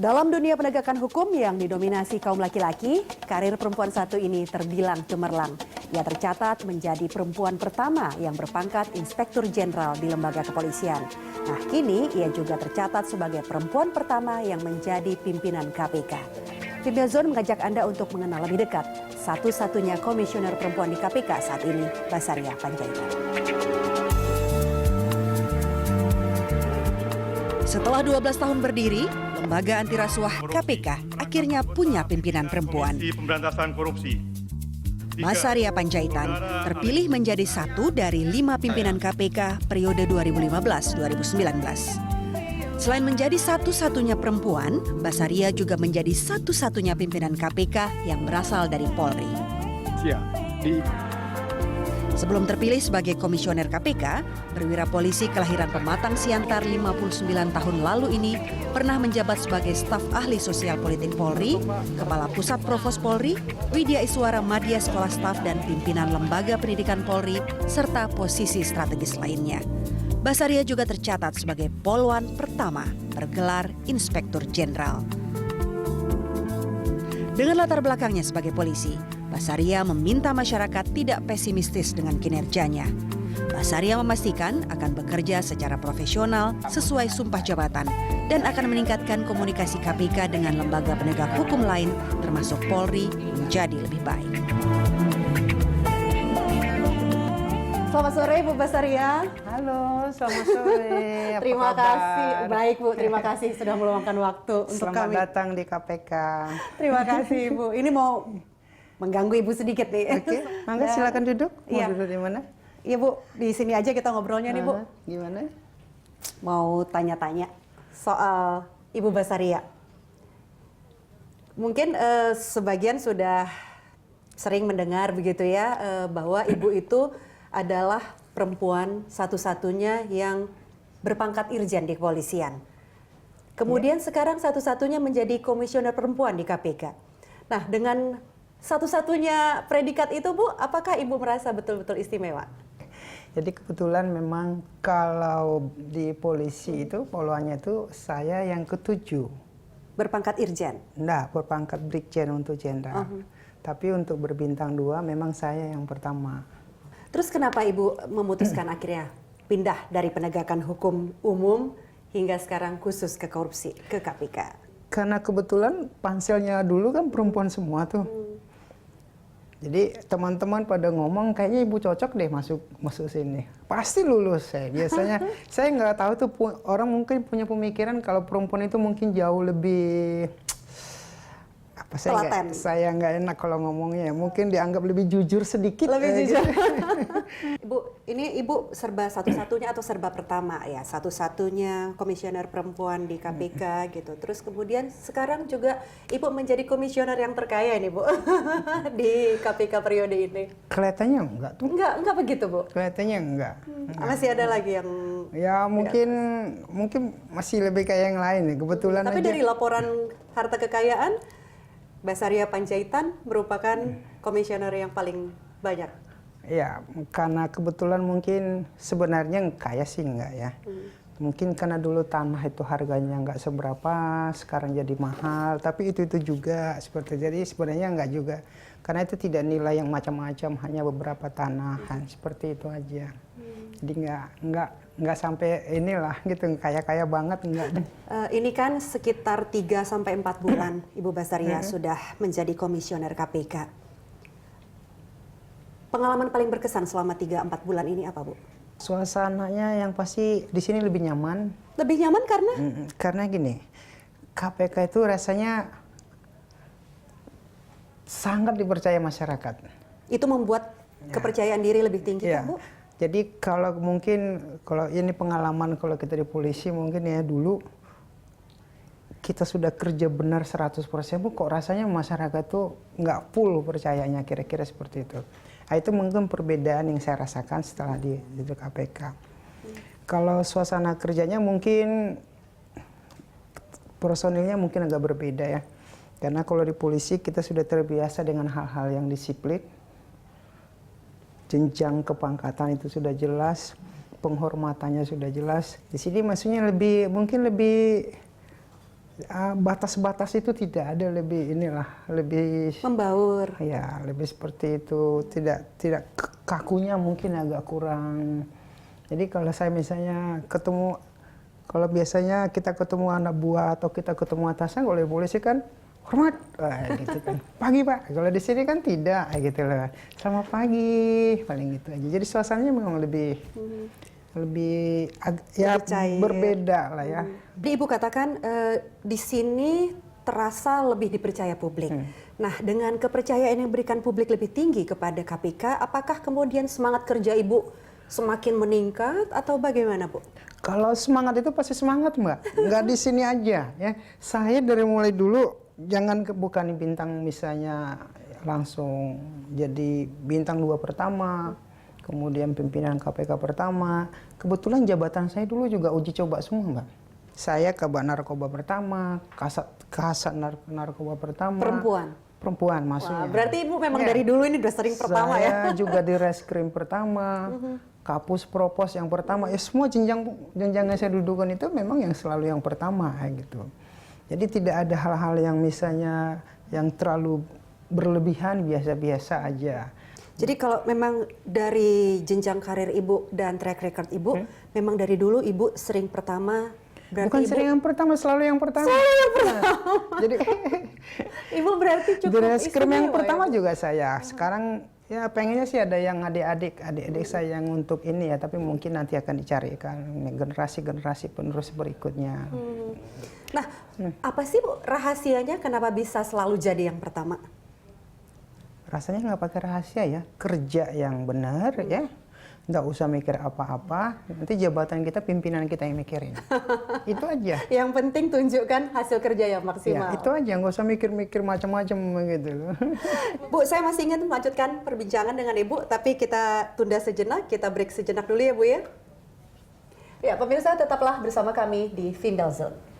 Dalam dunia penegakan hukum yang didominasi kaum laki-laki, karir perempuan satu ini terbilang cemerlang. Ia tercatat menjadi perempuan pertama yang berpangkat Inspektur Jenderal di lembaga kepolisian. Nah, kini ia juga tercatat sebagai perempuan pertama yang menjadi pimpinan KPK. Tim Zone mengajak Anda untuk mengenal lebih dekat satu-satunya komisioner perempuan di KPK saat ini, Basaria Panjaitan. Setelah 12 tahun berdiri, Lembaga Anti Rasuah KPK akhirnya punya pimpinan perempuan. Pemberantasan korupsi. Basaria Panjaitan terpilih menjadi satu dari 5 pimpinan KPK periode 2015-2019. Selain menjadi satu-satunya perempuan, Basaria juga menjadi satu-satunya pimpinan KPK yang berasal dari Polri. Sebelum terpilih sebagai komisioner KPK, perwira polisi kelahiran Pematang Siantar 59 tahun lalu ini pernah menjabat sebagai staf ahli sosial politik Polri, Kepala Pusat Provos Polri, Widya Iswara Madya Sekolah Staf dan pimpinan Lembaga Pendidikan Polri, serta posisi strategis lainnya. Basaria juga tercatat sebagai polwan pertama bergelar Inspektur Jenderal. Dengan latar belakangnya sebagai polisi, Basaria meminta masyarakat tidak pesimistis dengan kinerjanya. Basaria memastikan akan bekerja secara profesional sesuai sumpah jabatan dan akan meningkatkan komunikasi KPK dengan lembaga penegak hukum lain termasuk Polri menjadi lebih baik. Selamat sore Bu Basaria. Halo, selamat sore. Terima kasih. Baik Bu, terima kasih sudah meluangkan waktu untuk Selamat kami. datang di KPK. Terima kasih Bu. Ini mau mengganggu Ibu sedikit nih. Oke, mangga silakan duduk. Mau Iya. duduk di mana? Iya Bu, di sini aja kita ngobrolnya nih Bu. Gimana? Mau tanya-tanya soal Ibu Basaria. Mungkin sebagian sudah sering mendengar begitu ya, bahwa Ibu itu adalah perempuan satu-satunya yang berpangkat irjen di kepolisian. Kemudian sekarang satu-satunya menjadi komisioner perempuan di KPK. Nah, dengan satu-satunya predikat itu Bu, apakah Ibu merasa betul-betul istimewa? Jadi kebetulan memang kalau di polisi itu polwannya itu saya yang ke-7. Berpangkat irjen? Enggak, berpangkat brigjen untuk jenderal. Tapi untuk berbintang 2 memang saya yang pertama. Terus kenapa Ibu memutuskan akhirnya pindah dari penegakan hukum umum hingga sekarang khusus ke korupsi, ke KPK? Karena kebetulan panselnya dulu kan perempuan semua tuh. Jadi teman-teman pada ngomong kayaknya Ibu cocok deh masuk sini. Pasti lulus saya. Biasanya saya nggak tahu tuh orang mungkin punya pemikiran kalau perempuan itu mungkin jauh lebih apa saya nggak enak kalau ngomongnya. Mungkin dianggap lebih jujur sedikit. Lebih jujur. Gitu. Ibu, ini Ibu serba satu-satunya atau serba pertama ya, satu-satunya komisioner perempuan di KPK gitu. Terus kemudian sekarang juga Ibu menjadi komisioner yang terkaya nih Bu di KPK periode ini. Kelihatannya enggak tuh. Enggak begitu Bu. Kelihatannya enggak. Masih ada lagi yang ya mungkin masih lebih kayak yang lain ya. Kebetulan tapi aja. dari laporan harta kekayaan, Basaria Panjaitan merupakan komisioner yang paling banyak. Ya, karena kebetulan mungkin sebenarnya kaya sih enggak ya. Mungkin karena dulu tanah itu harganya enggak seberapa, sekarang jadi mahal. Tapi itu juga seperti jadi sebenarnya enggak juga. Karena itu tidak nilai yang macam-macam, hanya beberapa tanahan seperti itu aja. Jadi enggak sampai inilah gitu, kaya-kaya banget enggak. Ini kan sekitar 3-4 bulan Ibu Basaria sudah menjadi komisioner KPK. Pengalaman paling berkesan selama 3-4 bulan ini apa Bu? Suasananya yang pasti di sini lebih nyaman. Lebih nyaman karena? Karena gini, KPK itu rasanya sangat dipercaya masyarakat. Itu membuat kepercayaan diri lebih tinggi kan Bu? Jadi kalau ini pengalaman kalau kita di polisi mungkin ya dulu kita sudah kerja benar 100%, Bu, kok rasanya masyarakat tuh nggak full percayanya, kira-kira seperti itu. Nah, itu mungkin perbedaan yang saya rasakan setelah di KPK. Kalau suasana kerjanya mungkin personilnya mungkin agak berbeda ya. Karena kalau di polisi kita sudah terbiasa dengan hal-hal yang disiplin. Jenjang kepangkatan itu sudah jelas, penghormatannya sudah jelas. Di sini maksudnya mungkin lebih batas-batas itu tidak ada, lebih inilah, lebih Membaur. ya lebih seperti itu, tidak kakunya mungkin agak kurang. Jadi kalau saya misalnya ketemu, kalau biasanya kita ketemu anak buah atau kita ketemu atasan, boleh sih kan hormat, gitu kan. Pagi Pak. Kalau di sini kan tidak, gitu loh. Selamat pagi, paling gitu aja. Jadi suasananya memang lebih ya Cair. berbeda lah ya. Jadi Ibu katakan di sini terasa lebih dipercaya publik. Nah, dengan kepercayaan yang diberikan publik lebih tinggi kepada KPK, apakah kemudian semangat kerja Ibu semakin meningkat atau bagaimana, Bu? Kalau semangat itu pasti semangat, Mbak. Nggak di sini aja ya. Saya dari mulai dulu bukan bintang misalnya langsung jadi bintang 2 pertama, kemudian pimpinan KPK pertama. Kebetulan jabatan saya dulu juga uji coba semua, Mbak. Saya Kabak Narkoba pertama, Kasat Narkoba pertama. Perempuan maksudnya. Wah, berarti Ibu memang dari dulu ini udah sering pertama ya? Saya juga di Reskrim pertama, Kapus Propos yang pertama. Ya semua jenjang yang saya dudukan itu memang yang selalu yang pertama gitu. Jadi tidak ada hal-hal yang misalnya yang terlalu berlebihan, biasa-biasa aja. Jadi kalau memang dari jenjang karir Ibu dan track record Ibu, memang dari dulu Ibu sering pertama, berarti Bukan Ibu... sering yang pertama, selalu yang pertama. Selalu yang pertama. Nah, jadi Ibu berarti cukup di Reskrim yang istimewa pertama ya, Bu? juga saya. Sekarang ya pengennya sih ada yang adik-adik saya yang untuk ini ya, tapi mungkin nanti akan dicarikan generasi-generasi penerus berikutnya. Nah, apa sih Bu rahasianya kenapa bisa selalu jadi yang pertama? Rasanya nggak pakai rahasia ya, kerja yang benar ya, nggak usah mikir apa-apa, nanti jabatan kita, pimpinan kita yang mikirin. Itu aja. Yang penting tunjukkan hasil kerja yang Ya, maksimal. itu aja, nggak usah mikir-mikir macam-macam gitu loh. Bu, saya masih ingin melanjutkan perbincangan dengan Ibu, tapi kita tunda sejenak, kita break sejenak dulu ya Bu ya. Ya, pemirsa tetaplah bersama kami di Findal Zone.